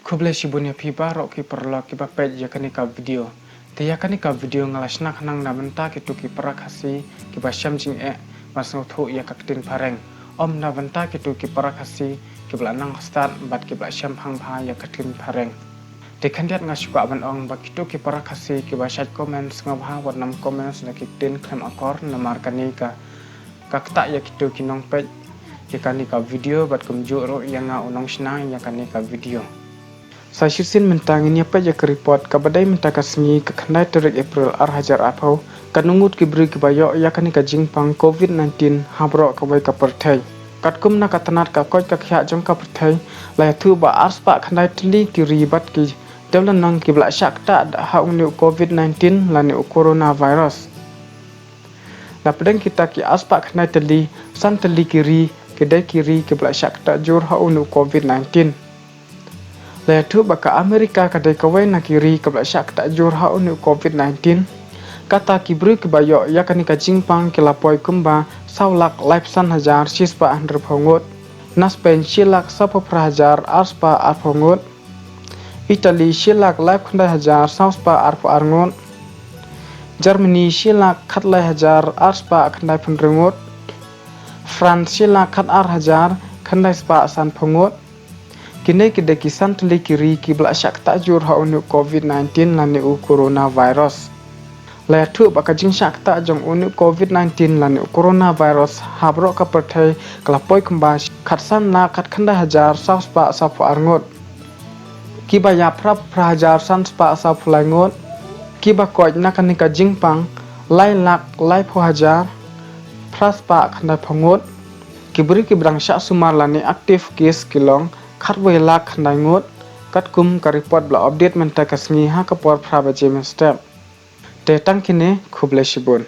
Kuble shibunya piba rok ki perlo ki ba pej ya kani ka video. Te ya kani ka video ngalas nak nang na benta ki tu ki parakasi ki ba syam jing masno thu ya kaktin pareng. Om na benta ki tu ki parakasi ki bla nang start bat ki ba syam phang pha ya kaktin pareng. Te khandiat ngasuka ban ong ba ki tu ki parakasi ki ba shat comments ngabha wat nam comments na ki tin khem akor na mar kani ka kakta ya ki tu ki nong pej ya kani ka video bat kumju ro ya nga unong shna ya kani ka video. Saya syusin mentangin apa je ke report kabadai minta kasngi ke khandai terik April hajar apau kanungut ki beri ki bayo ya kani ka jingpang COVID-19 habro ka bai ka perthai katkum na katanat ka koi ka khya jong ka perthai la thu ba arspa khandai tli ki ribat ki devlan nang ki bla shakta da haung ni COVID-19 la ni coronavirus la pedang kita ki aspa khandai tli san tli kiri ki dai kiri ki bla shakta jur haung ni COVID-19 la tu baka Amerika kadai kawai na kiri kabla syak tak jur hau ni COVID-19 kata kibru ke bayo ya kani ka jingpang ke lapoi kumba saulak laipsan hajar sispa andr phongot nas pen silak sapa prahajar arspa arphongot Italy silak laip khandai hajar sauspa arpo arngot Germany silak khatlai hajar arspa khandai phunrengot France silak khat ar hajar khandai spa san phongot kini kita kisan teli kiri kibla syak takjur haunu COVID-19 lani coronavirus. Latu baka jing syak tak jong unu COVID-19 lani coronavirus habro ka perthai kelapoi kembas khatsan na khat khanda hajar sauspa sapu arngot. Kiba ya prap prahajar san spa sapu langot. Kiba koi na kanika jingpang lai lak lai pho hajar praspa khanda phongot. Kibri kibrang syak sumar lani aktif case kilong khat wela khandai ngot kat kum ka report bla update menta kasngi ha ka por phra ba je step te tang kine khuble shibun